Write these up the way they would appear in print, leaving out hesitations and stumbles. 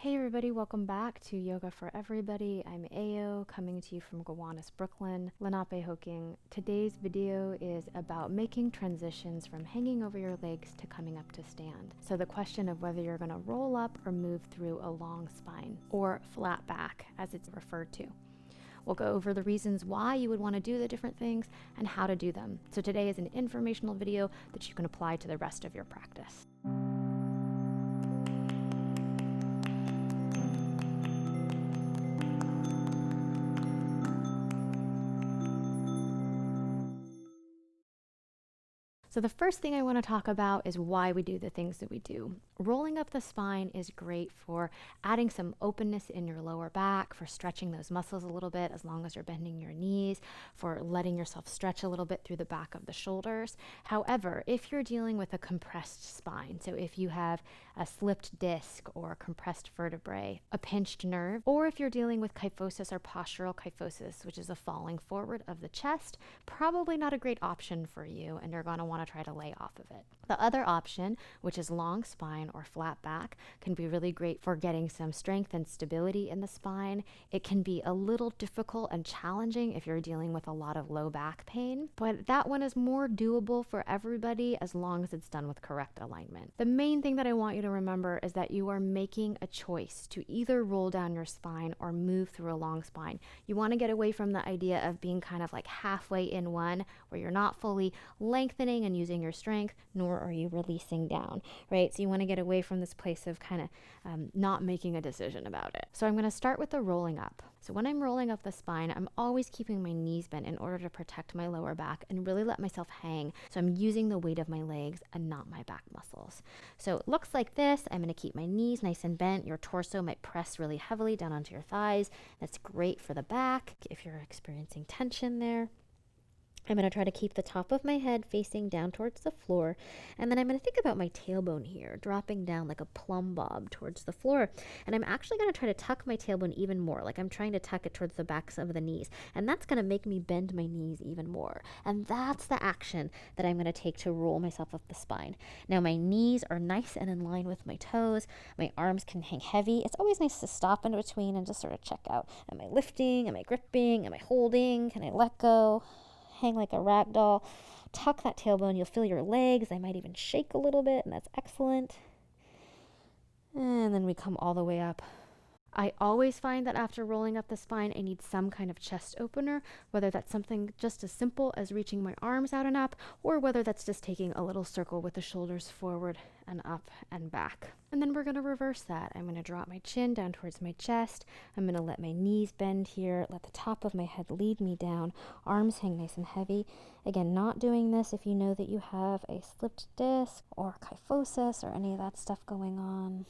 Hey everybody, welcome back to Yoga for Everybody. I'm Ayo, coming to you from Gowanus, Brooklyn, Lenape Hoking. Today's video is about making transitions from hanging over your legs to coming up to stand. So the question of whether you're going to roll up or move through a long spine, or flat back as it's referred to. We'll go over the reasons why you would want to do the different things and how to do them. So today is an informational video that you can apply to the rest of your practice. So the first thing I want to talk about is why we do the things that we do. Rolling up the spine is great for adding some openness in your lower back, for stretching those muscles a little bit as long as you're bending your knees, for letting yourself stretch a little bit through the back of the shoulders. However, if you're dealing with a compressed spine, so if you have a slipped disc or a compressed vertebrae, a pinched nerve, or if you're dealing with kyphosis or postural kyphosis, which is a falling forward of the chest, probably not a great option for you, and you're going to want to try to lay off of it. The other option, which is long spine or flat back, can be really great for getting some strength and stability in the spine. It can be a little difficult and challenging if you're dealing with a lot of low back pain, but that one is more doable for everybody as long as it's done with correct alignment. The main thing that I want you to remember is that you are making a choice to either roll down your spine or move through a long spine. You want to get away from the idea of being kind of like halfway in one, where you're not fully lengthening and using your strength, nor are you releasing down, right? So you want to get away from this place of kind of not making a decision about it. So I'm going to start with the rolling up. So when I'm rolling up the spine, I'm always keeping my knees bent in order to protect my lower back and really let myself hang. So I'm using the weight of my legs and not my back muscles. So it looks like this. I'm going to keep my knees nice and bent. Your torso might press really heavily down onto your thighs. That's great for the back if you're experiencing tension there. I'm going to try to keep the top of my head facing down towards the floor, and then I'm going to think about my tailbone here, dropping down like a plumb bob towards the floor, and I'm actually going to try to tuck my tailbone even more, like I'm trying to tuck it towards the backs of the knees, and that's going to make me bend my knees even more, and that's the action that I'm going to take to roll myself up the spine. Now my knees are nice and in line with my toes, my arms can hang heavy. It's always nice to stop in between and just sort of check out, am I lifting, am I gripping, am I holding, can I let go? Hang like a rag doll. Tuck that tailbone. You'll feel your legs. They might even shake a little bit, and that's excellent. And then we come all the way up. I always find that after rolling up the spine, I need some kind of chest opener, whether that's something just as simple as reaching my arms out and up, or whether that's just taking a little circle with the shoulders forward and up and back. And then we're going to reverse that. I'm going to drop my chin down towards my chest. I'm going to let my knees bend here, let the top of my head lead me down, arms hang nice and heavy. Again, not doing this if you know that you have a slipped disc or kyphosis or any of that stuff going on.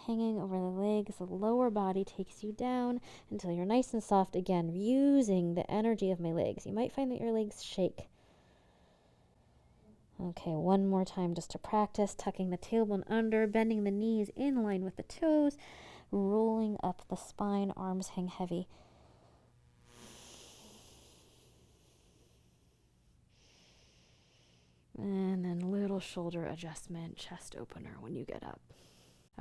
Hanging over the legs, the lower body takes you down until you're nice and soft. Again, using the energy of my legs. You might find that your legs shake. Okay, one more time just to practice, tucking the tailbone under, bending the knees in line with the toes, rolling up the spine, arms hang heavy. And then little shoulder adjustment, chest opener when you get up.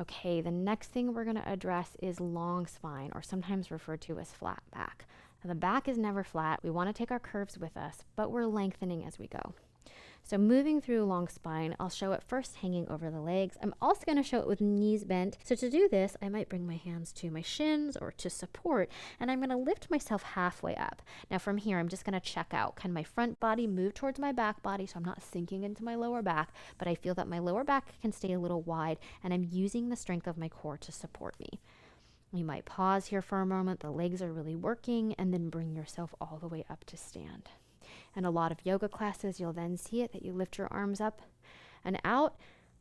Okay, the next thing we're going to address is long spine, or sometimes referred to as flat back. Now, the back is never flat. We want to take our curves with us, but we're lengthening as we go. So moving through long spine, I'll show it first hanging over the legs. I'm also going to show it with knees bent. So to do this, I might bring my hands to my shins or to support, and I'm going to lift myself halfway up. Now from here, I'm just going to check out. Can my front body move towards my back body so I'm not sinking into my lower back, but I feel that my lower back can stay a little wide, and I'm using the strength of my core to support me. You might pause here for a moment. The legs are really working, and then bring yourself all the way up to stand. In a lot of yoga classes, you'll then see it that you lift your arms up and out,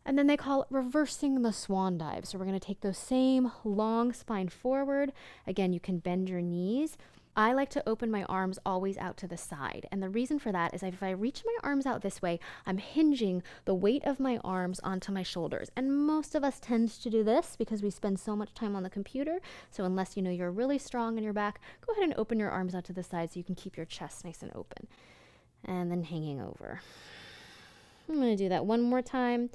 and then they call it reversing the swan dive. So we're going to take those same long spine forward. Again, you can bend your knees. I like to open my arms always out to the side. And the reason for that is if I reach my arms out this way, I'm hinging the weight of my arms onto my shoulders. And most of us tend to do this because we spend so much time on the computer. So unless you know you're really strong in your back, go ahead and open your arms out to the side so you can keep your chest nice and open. And then hanging over. I'm going to do that one more time.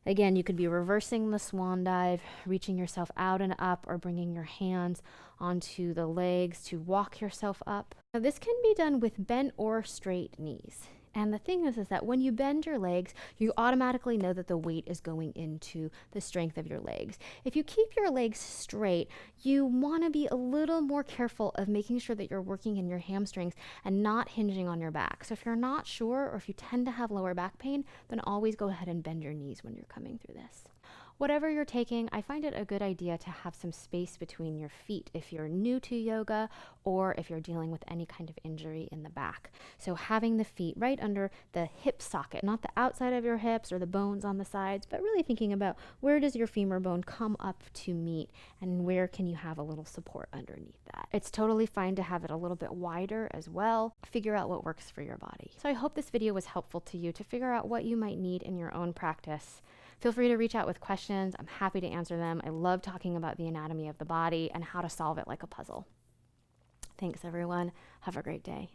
Again, you could be reversing the swan dive, reaching yourself out and up, or bringing your hands onto the legs to walk yourself up. Now, this can be done with bent or straight knees. And the thing is that when you bend your legs, you automatically know that the weight is going into the strength of your legs. If you keep your legs straight, you want to be a little more careful of making sure that you're working in your hamstrings and not hinging on your back. So if you're not sure, or if you tend to have lower back pain, then always go ahead and bend your knees when you're coming through this. Whatever you're taking, I find it a good idea to have some space between your feet if you're new to yoga or if you're dealing with any kind of injury in the back. So having the feet right under the hip socket, not the outside of your hips or the bones on the sides, but really thinking about where does your femur bone come up to meet and where can you have a little support underneath that. It's totally fine to have it a little bit wider as well. Figure out what works for your body. So I hope this video was helpful to you to figure out what you might need in your own practice. Feel free to reach out with questions. I'm happy to answer them. I love talking about the anatomy of the body and how to solve it like a puzzle. Thanks, everyone. Have a great day.